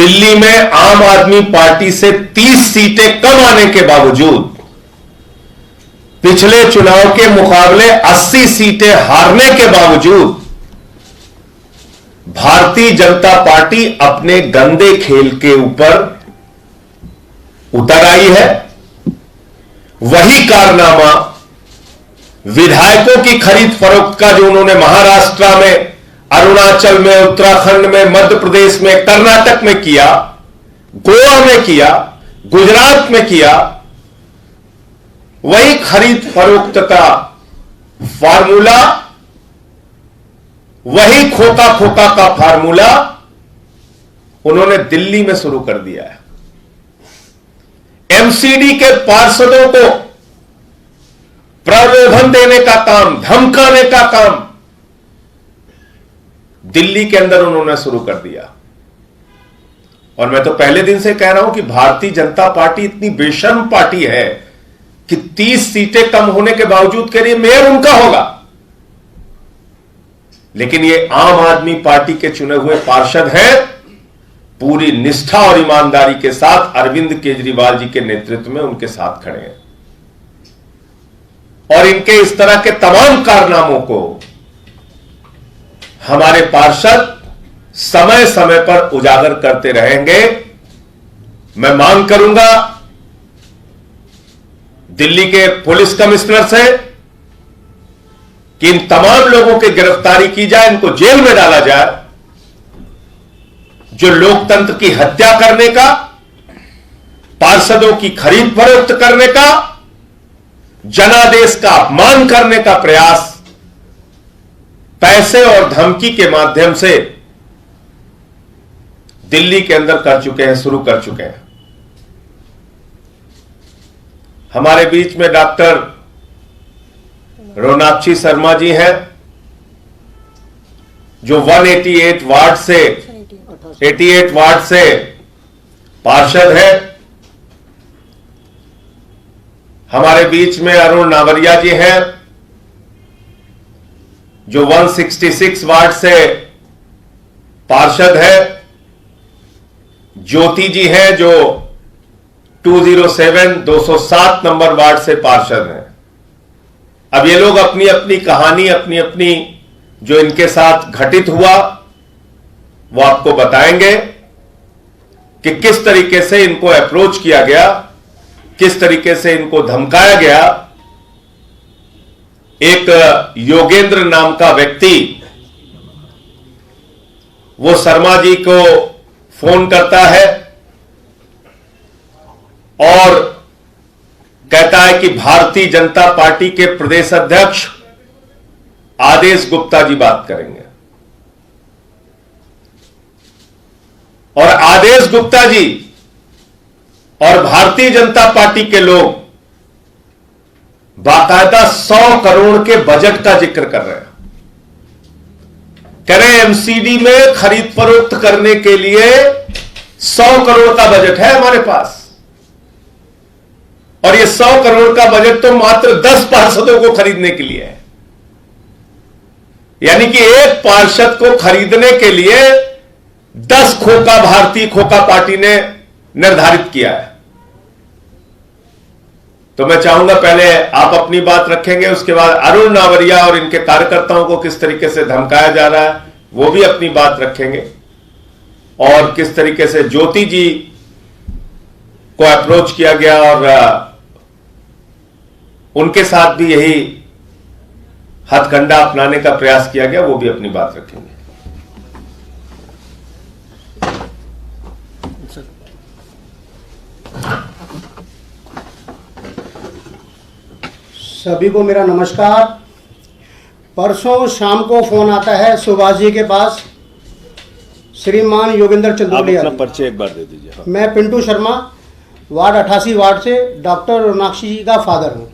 दिल्ली में आम आदमी पार्टी से 30 सीटें कम आने के बावजूद पिछले चुनाव के मुकाबले 80 सीटें हारने के बावजूद भारतीय जनता पार्टी अपने गंदे खेल के ऊपर उतर आई है। वही कारनामा विधायकों की खरीद फरोख्त का जो उन्होंने महाराष्ट्र में, अरुणाचल में, उत्तराखंड में, मध्य प्रदेश में, कर्नाटक में किया, गोवा में किया, गुजरात में किया, वही खरीद फरोख्त का फार्मूला, वही खोका खोका का फार्मूला उन्होंने दिल्ली में शुरू कर दिया है। एमसीडी के पार्षदों को प्रलोभन देने का काम, धमकाने का काम दिल्ली के अंदर उन्होंने शुरू कर दिया। और मैं तो पहले दिन से कह रहा हूं कि भारतीय जनता पार्टी इतनी बेशर्म पार्टी है कि 30 सीटें कम होने के बावजूद कह रही है मेयर उनका होगा। लेकिन ये आम आदमी पार्टी के चुने हुए पार्षद हैं, पूरी निष्ठा और ईमानदारी के साथ अरविंद केजरीवाल जी के नेतृत्व में उनके साथ खड़े हैं और इनके इस तरह के तमाम कारनामों को हमारे पार्षद समय समय पर उजागर करते रहेंगे। मैं मांग करूंगा दिल्ली के पुलिस कमिश्नर से कि इन तमाम लोगों की गिरफ्तारी की जाए, इनको जेल में डाला जाए। जो लोकतंत्र की हत्या करने का, पार्षदों की खरीद फरोख्त करने का, जनादेश का अपमान करने का प्रयास पैसे और धमकी के माध्यम से दिल्ली के अंदर कर चुके हैं, शुरू कर चुके हैं। हमारे बीच में डॉक्टर रोनाक्षी शर्मा जी हैं जो 188 वार्ड से पार्षद हैं। हमारे बीच में अरुण नावरिया जी हैं जो 166 वार्ड से पार्षद है। ज्योति जी हैं जो 207 नंबर वार्ड से पार्षद हैं। अब ये लोग अपनी अपनी कहानी, अपनी अपनी जो इनके साथ घटित हुआ वो आपको बताएंगे कि किस तरीके से इनको अप्रोच किया गया, किस तरीके से इनको धमकाया गया। एक योगेंद्र नाम का व्यक्ति वो शर्मा जी को फोन करता है और कहता है कि भारतीय जनता पार्टी के प्रदेश अध्यक्ष आदेश गुप्ता जी बात करेंगे। और आदेश गुप्ता जी और भारतीय जनता पार्टी के लोग बाकायदा 100 करोड़ के बजट का जिक्र कर रहे हैं। कह रहे हैं एमसीडी में खरीद फरोख्त करने के लिए 100 करोड़ का बजट है हमारे पास। और ये 100 करोड़ का बजट तो मात्र 10 पार्षदों को खरीदने के लिए है। यानी कि एक पार्षद को खरीदने के लिए 10 खोखा भारतीय खोखा पार्टी ने निर्धारित किया है। तो मैं चाहूंगा पहले आप अपनी बात रखेंगे, उसके बाद अरुण नावरिया और इनके कार्यकर्ताओं को किस तरीके से धमकाया जा रहा है वो भी अपनी बात रखेंगे, और किस तरीके से ज्योति जी को अप्रोच किया गया और उनके साथ भी यही हथकंडा अपनाने का प्रयास किया गया, वो भी अपनी बात रखेंगे। सभी को मेरा नमस्कार। परसों शाम को फोन आता है सुभाष जी के पास, श्रीमान योगेंद्र चंदोलिया। अपना परिचय एक बार दे दीजिए। हाँ। मैं पिंटू शर्मा, वार्ड 88 वार्ड से डॉक्टर रोनाक्षी जी का फादर हूँ।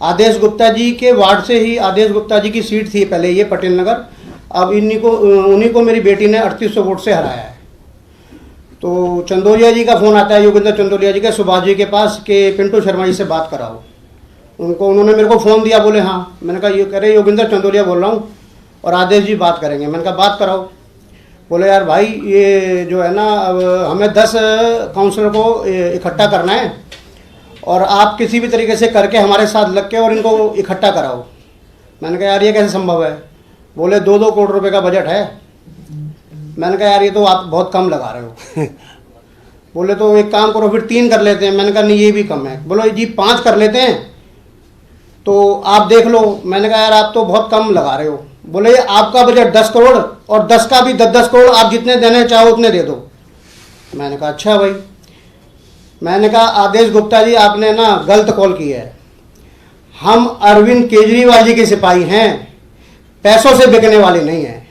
आदेश गुप्ता जी के वार्ड से ही, आदेश गुप्ता जी की सीट थी पहले ये पटेल नगर, अब उन्हीं को मेरी बेटी ने 3800 वोट से हराया है। तो चंदोलिया जी का फ़ोन आता है, योगेंद्र चंदोलिया जी के, सुभाष जी के पास कि पिंटू शर्मा जी से बात कराओ। उन्होंने मेरे को फ़ोन दिया, बोले हाँ। मैंने कहा ये कह रहे योगेंद्र चंदोलिया बोल रहा हूँ और आदेश जी बात करेंगे। मैंने कहा बात कराओ। बोले यार भाई ये जो है ना अब हमें 10 काउंसलर को इकट्ठा करना है और आप किसी भी तरीके से करके हमारे साथ लग के और इनको इकट्ठा कराओ। मैंने कहा यार ये कैसे संभव है? बोले 2-2 करोड़ रुपए का बजट है। मैंने कहा यार ये तो आप बहुत कम लगा रहे हो। बोले तो एक काम करो फिर 3 कर लेते हैं। मैंने कहा नहीं ये भी कम है। बोलो जी 5 कर लेते हैं तो आप देख लो। मैंने कहा यार आप तो बहुत कम लगा रहे हो। बोले आपका बजट 10 करोड़ और 10 का भी 10-10 करोड़ आप जितने देने चाहो उतने दे दो। मैंने कहा अच्छा भाई। मैंने कहा आदेश गुप्ता जी आपने ना गलत कॉल की है। हम अरविंद केजरीवाल जी के सिपाही हैं, पैसों से बिकने वाले नहीं हैं।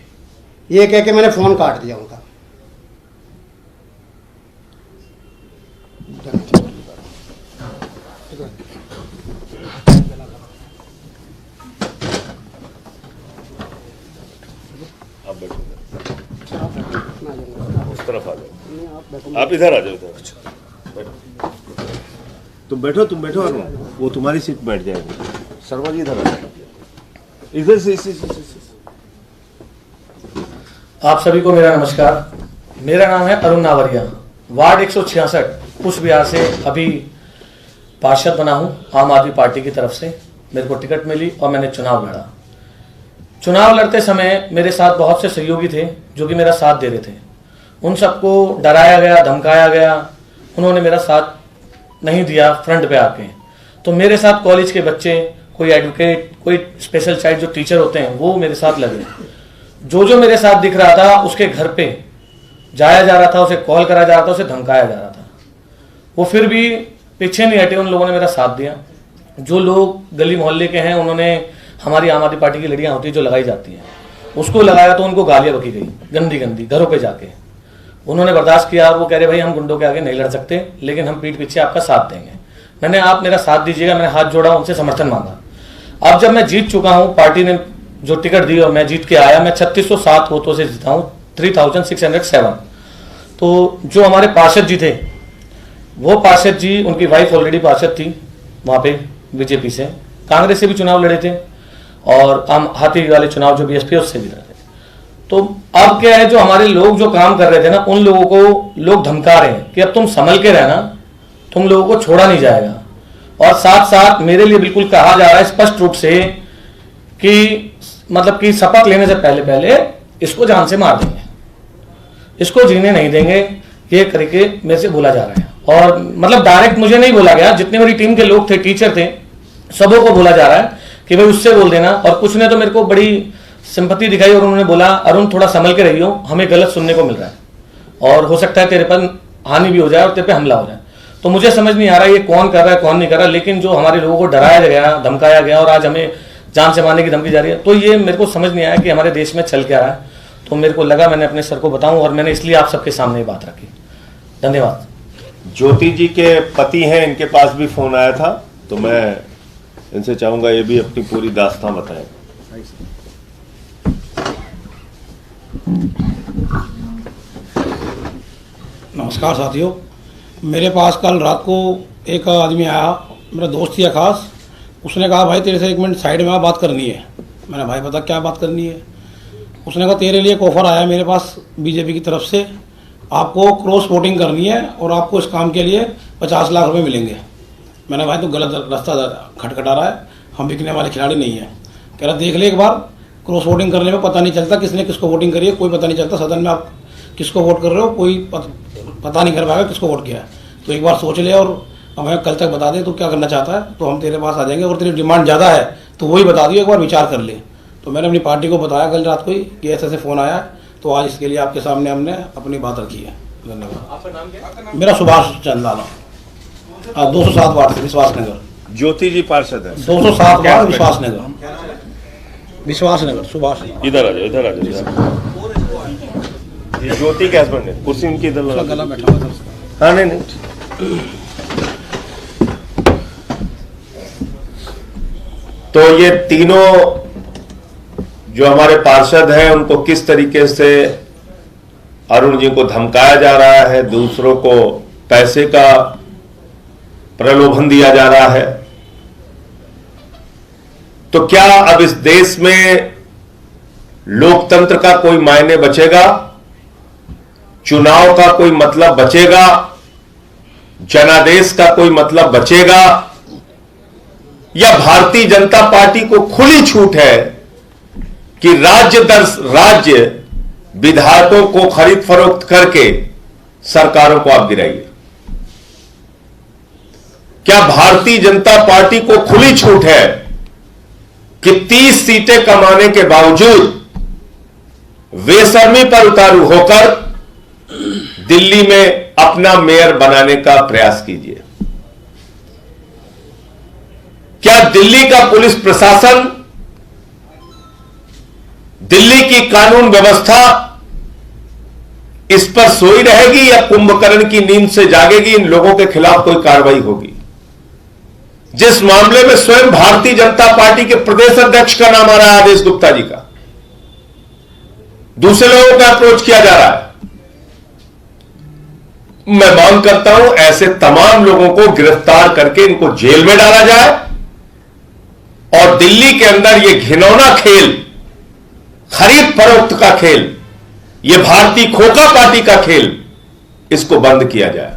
ये कह के मैंने फ़ोन काट दिया उनका। उस तरफ आ जाओ, आप इधर आ जाओ, इधर तुम बैठो अरुण, वो तुम्हारी सीट बैठ जाएगी। शर्मा जी इधर आ जाओ, इधर से। आप सभी को मेरा नमस्कार। मेरा नाम है अरुण नावरिया, वार्ड 166 पुष्प विहार से अभी पार्षद बना हूं आम आदमी पार्टी की तरफ से। मेरे को टिकट मिली और मैंने चुनाव लड़ा। चुनाव लड़ते समय मेरे साथ बहुत से सहयोगी थे जो कि मेरा साथ दे रहे थे। उन सबको डराया गया, धमकाया गया, उन्होंने मेरा साथ नहीं दिया फ्रंट पे आके। तो मेरे साथ कॉलेज के बच्चे, कोई एडवोकेट, कोई स्पेशल चाइल्ड जो टीचर होते हैं वो मेरे साथ लगे। जो मेरे साथ दिख रहा था उसके घर पे जाया जा रहा था, उसे कॉल करा जा रहा था, उसे धमकाया जा रहा था। वो फिर भी पीछे नहीं हटे, उन लोगों ने मेरा साथ दिया। जो लोग गली मोहल्ले के हैं उन्होंने हमारी आम आदमी पार्टी की लड़ियां होती है जो लगाई जाती हैं उसको लगाया, तो उनको गालियां बकी गई गंदी गंदी घरों पे जाके। उन्होंने बर्दाश्त किया और वो कह रहे भाई हम गुंडों के आगे नहीं लड़ सकते, लेकिन हम पीठ पीछे आपका साथ देंगे। मैंने आप मेरा साथ दीजिएगा, मैंने हाथ जोड़ा, उनसे समर्थन मांगा। अब जब मैं जीत चुका हूं, पार्टी ने जो टिकट दी और मैं जीत के आया, मैं 3607 वोटों से जीता हूं, 3607। तो जो हमारे पार्षद जी थे, वो पार्षद जी, उनकी वाइफ ऑलरेडी पार्षद थी वहां पे बीजेपी से, कांग्रेस से भी चुनाव लड़े थे और आम हाथी वाले चुनाव जो बीएसपी उससे भी लड़े थे। तो अब क्या है, जो हमारे लोग जो काम कर रहे थे ना, उन लोगों को लोग धमका रहे हैं कि अब तुम संभल के रहना, तुम लोगों को छोड़ा नहीं जाएगा। और साथ साथ मेरे लिए बिल्कुल कहा जा रहा है स्पष्ट रूप से कि मतलब कि शपथ लेने से पहले इसको जान से मार देंगे, इसको जीने नहीं देंगे, ये करके मेरे से बोला जा रहा है। और मतलब डायरेक्ट मुझे नहीं बोला गया, जितने मेरी टीम के लोग थे, टीचर थे, सबों को बोला जा रहा है कि भाई उससे बोल देना। और कुछ ने तो मेरे को बड़ी सिंपैथी दिखाई और उन्होंने बोला अरुण थोड़ा संभल के रहियो, हमें गलत सुनने को मिल रहा है और हो सकता है तेरे पर हानि भी हो जाए और तेरे पे हमला हो जाए। तो मुझे समझ नहीं आ रहा ये कौन कर रहा है कौन नहीं कर रहा, लेकिन जो हमारे लोगों को डराया गया, धमकाया गया और आज हमें जान से मारने की धमकी जा रही है, तो ये मेरे को समझ नहीं आया कि हमारे देश में चल क्या रहा है। तो मेरे को लगा मैंने अपने सर को बताऊं और मैंने इसलिए आप सबके सामने ये बात रखी। धन्यवाद। ज्योति जी के पति हैं, इनके पास भी फोन आया था, तो मैं इनसे चाहूंगा ये भी अपनी पूरी दास्तां बताएं। नमस्कार साथियों, मेरे पास कल रात को एक आदमी आया, मेरा दोस्त ही है खास। उसने कहा भाई तेरे से 1 मिनट साइड में बात करनी है। मैंने भाई बता क्या बात करनी है। उसने कहा तेरे लिए एक ऑफर आया मेरे पास बीजेपी की तरफ से, आपको क्रॉस वोटिंग करनी है और आपको इस काम के लिए 50 लाख रुपए मिलेंगे। मैंने भाई तो गलत रास्ता खटखटा रहा है, हम बिकने वाले खिलाड़ी नहीं हैं। कह रहा देख ले एक बार, क्रॉस वोटिंग करने में पता नहीं चलता किसने किसको वोटिंग करी है, कोई पता नहीं चलता सदन में आप किसको वोट कर रहे हो, कोई पता नहीं कर पाएगा किसको वोट किया है। तो एक बार सोच ले और हमें कल तक बता दे तो क्या करना चाहता है, तो हम तेरे पास आ जाएंगे। और तेरी डिमांड ज़्यादा है तो वही बता दियो, एक बार विचार कर ले। तो मैंने अपनी पार्टी को बताया कल रात को ही कि ऐसे फ़ोन आया, तो आज इसके लिए आपके सामने हमने अपनी बात रखी है। धन्यवाद। आपका नाम क्या? मेरा सुभाष चंदाना, 207 वार्ड से, विश्वास नगर। ज्योति जी पार्षद है, 207 वार्ड, विश्वास नगर, विश्वास नगर। सुभाष इधर आ जाओ, इधर आ जाओ। ये ज्योति के हस्बैंड है, कुर्सी उनकी इधर लगा। गला बैठा हुआ। हाँ नहीं। तो ये तीनों जो हमारे पार्षद हैं उनको किस तरीके से अरुण जी को धमकाया जा रहा है, दूसरों को पैसे का प्रलोभन दिया जा रहा है, तो क्या अब इस देश में लोकतंत्र का कोई मायने बचेगा? चुनाव का कोई मतलब बचेगा, जनादेश का कोई मतलब बचेगा, या भारतीय जनता पार्टी को खुली छूट है कि राज्य दर राज्य विधायकों को खरीद फरोख्त करके सरकारों को आप गिराइए? क्या भारतीय जनता पार्टी को खुली छूट है कि 30 सीटें कमाने के बावजूद बेशर्मी पर उतारू होकर दिल्ली में अपना मेयर बनाने का प्रयास कीजिए? क्या दिल्ली का पुलिस प्रशासन, दिल्ली की कानून व्यवस्था इस पर सोई रहेगी या कुंभकर्ण की नींद से जागेगी? इन लोगों के खिलाफ कोई कार्रवाई होगी? जिस मामले में स्वयं भारतीय जनता पार्टी के प्रदेश अध्यक्ष का नाम आ रहा है, आदेश गुप्ता जी का, दूसरे लोगों का अप्रोच किया जा रहा है। मैं मांग करता हूं ऐसे तमाम लोगों को गिरफ्तार करके इनको जेल में डाला जाए और दिल्ली के अंदर यह घिनौना खेल, खरीद फरोख्त का खेल, यह भारतीय खोखा पार्टी का खेल, इसको बंद किया जाए।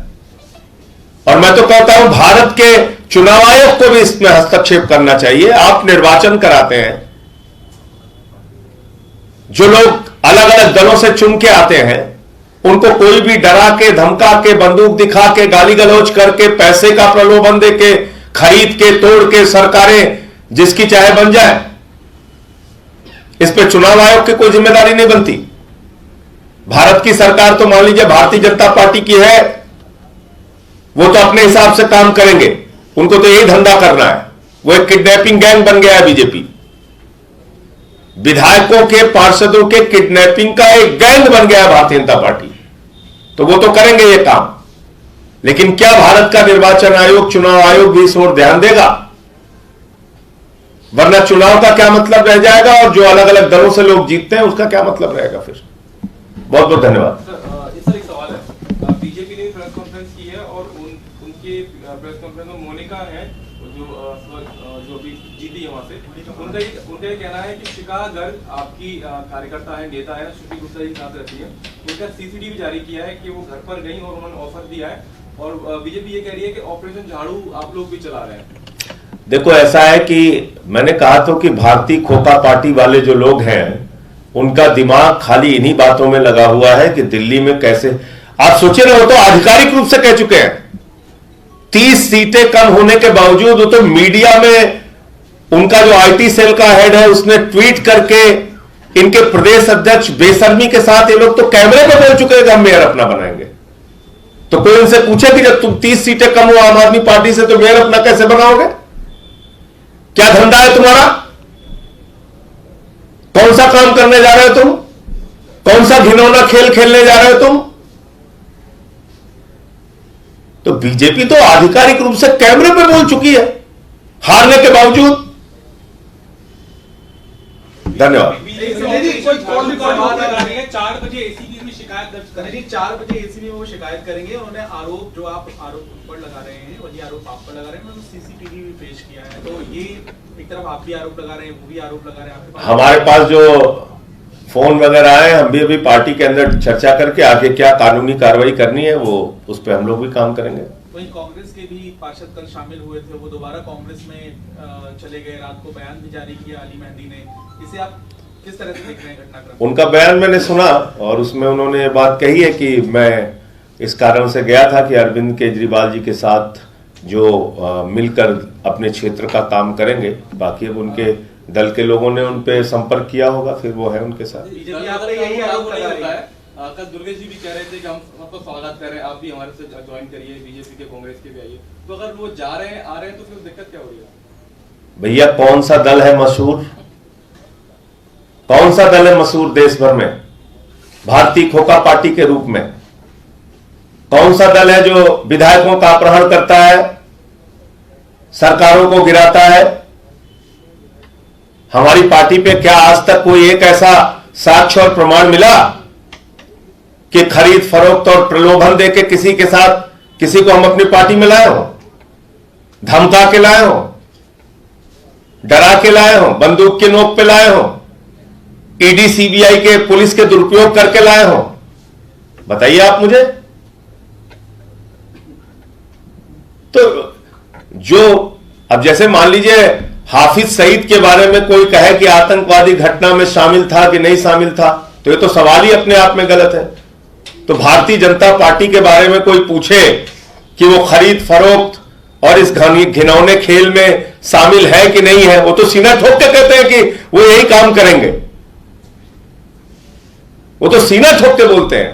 और मैं तो कहता हूं भारत के चुनाव आयोग को भी इसमें हस्तक्षेप करना चाहिए। आप निर्वाचन कराते हैं, जो लोग अलग अलग दलों से चुन के आते हैं उनको कोई भी डरा के, धमका के, बंदूक दिखा के, गाली गलौज करके, पैसे का प्रलोभन दे के, खरीद के, तोड़ के सरकारें जिसकी चाहे बन जाए, इस पे चुनाव आयोग की कोई जिम्मेदारी नहीं बनती। भारत की सरकार तो मान लीजिए भारतीय जनता पार्टी की है, वो तो अपने हिसाब से काम करेंगे, उनको तो यही धंधा करना है। वो एक किडनैपिंग गैंग बन गया है बीजेपी, विधायकों के, पार्षदों के किडनैपिंग का एक गैंग बन गया है भारतीय जनता पार्टी, तो वो तो करेंगे ये काम। लेकिन क्या भारत का निर्वाचन आयोग, चुनाव आयोग भी इस ओर ध्यान देगा? वरना चुनाव का क्या मतलब रह जाएगा और जो अलग अलग दलों से लोग जीतते हैं उसका क्या मतलब रहेगा फिर? बहुत बहुत धन्यवाद। सर एक सवाल है, बीजेपी ने प्रेस कॉन्फ्रेंस की है और उनके प्रेस कॉन्फ्रेंस में मोनिका है जो भी जीती है वहां से, उनका ये कहना है कि शिखा गर्ग आपकी कार्यकर्ता है, नेता है, श्रुति गुप्ता जी के साथ रहती है, उनका सीसीटीवी जारी किया है कि वो घर पर गई और उन्होंने ऑफर दिया है, और बीजेपी ये कह रही है कि ऑपरेशन झाड़ू आप लोग भी चला रहे हैं। देखो, ऐसा है कि मैंने कहा तो कि भारतीय खोखा पार्टी वाले जो लोग हैं उनका दिमाग खाली इन्हीं बातों में लगा हुआ है कि दिल्ली में कैसे, आप सोचे ना, वो तो आधिकारिक रूप से कह चुके हैं 30 सीटें कम होने के बावजूद, वो तो मीडिया में उनका जो आईटी सेल का हेड है उसने ट्वीट करके इनके प्रदेश अध्यक्ष बेशर्मी के साथ, ये लोग तो कैमरे पे बोल चुके हैं कि हम मेयर अपना बनाएंगे। तो कोई उनसे पूछे कि जब तुम 30 सीटें कम हो आम आदमी पार्टी से तो मेयर अपना कैसे बनाओगे? क्या धंधा है तुम्हारा? कौन सा काम करने जा रहे हो तुम? कौन सा घिनौना खेल खेलने जा रहे हो तुम? तो बीजेपी तो आधिकारिक रूप से कैमरे पे बोल चुकी है हारने के बावजूद। धन्यवाद। 4 बजे एसीबी में शिकायत दर्ज करेंगे, 4 बजे एसीबी में वो शिकायत करेंगे। उन्होंने आरोप, जो आप आरोप उन पर लगा रहे हैं वही आरोप आप पर लगा रहे हैं, उन्होंने सीसीटीवी भी पेश किया है। तो ये एक तरफ आप भी आरोप लगा रहे हैं, वो भी आरोप लगा रहे हैं आपके पास। हमारे पास जो फोन वगैरह आए, हम भी अभी पार्टी के अंदर चर्चा करके आगे क्या कानूनी कार्रवाई करनी है वो उस पर हम लोग भी काम करेंगे। वहीं कांग्रेस के भी पार्षद कल शामिल हुए थे, वो दोबारा कांग्रेस में चले गए, रात को बयान भी जारी किया अली मेहंदी ने। इसे आप किस तरह से देख रहे हैं घटनाक्रम? उनका बयान मैंने सुना और उसमें उन्होंने ये बात कही है कि मैं इस कारण से गया था कि अरविंद केजरीवाल जी के साथ जो मिलकर अपने क्षेत्र का काम करेंगे, बाकी अब उनके दल के लोगों ने उन पे संपर्क किया होगा, फिर वो है उनके साथ। यही आरोप लगा रही है। कल दुर्गेश जी भी कह रहे थे कि हम सबका स्वागत कर रहे हैं, आप भी हमारे से ज्वाइन करिए, बीजेपी के, कांग्रेस के भी आइए। तो अगर वो जा रहे हैं, आ रहे हैं, तो फिर दिक्कत क्या हो रही है? भैया, कौन सा दल है मशहूर? कौन सा दल है मशहूर देश भर में भारतीय खोखा पार्टी के रूप में? कौन सा दल है जो विधायकों का अपहरण करता है, सरकारों को गिराता है? हमारी पार्टी पे क्या आज तक कोई एक ऐसा साक्ष्य और प्रमाण मिला कि खरीद फरोख्त और प्रलोभन देके किसी के साथ किसी को हम अपनी पार्टी में लाए हो, धमका के लाए हो, डरा के लाए हो, बंदूक के नोक पे लाए हो, ईडी सीबीआई के पुलिस के दुरुपयोग करके लाए हो? बताइए आप मुझे। तो जो अब जैसे मान लीजिए हाफिज सईद के बारे में कोई कहे कि आतंकवादी घटना में शामिल था कि नहीं शामिल था, तो ये तो सवाल ही अपने आप में गलत है। तो भारतीय जनता पार्टी के बारे में कोई पूछे कि वो खरीद फरोख्त और इस घिनौने खेल में शामिल है कि नहीं है, वो तो सीना ठोक के कहते हैं कि वो यही काम करेंगे। वो तो सीना ठोक के बोलते हैं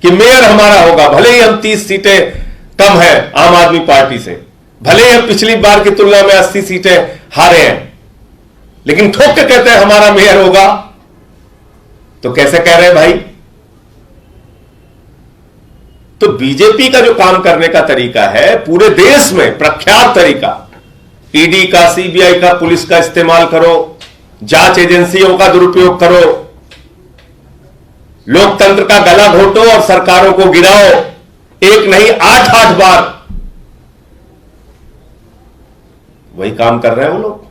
कि मेयर हमारा होगा, भले ही हम 30 सीटें कम है आम आदमी पार्टी से, भले ही हम पिछली बार की तुलना में 80 सीटें हारे हैं, लेकिन ठोक के कहते हैं हमारा मेयर होगा। तो कैसे कह रहे हैं भाई? तो बीजेपी का जो काम करने का तरीका है पूरे देश में प्रख्यात तरीका, ईडी का, सीबीआई का, पुलिस का इस्तेमाल करो, जांच एजेंसियों का दुरुपयोग करो, लोकतंत्र का गला घोटो और सरकारों को गिराओ, एक नहीं 8-8 बार। वही काम कर रहे हैं वो लोग।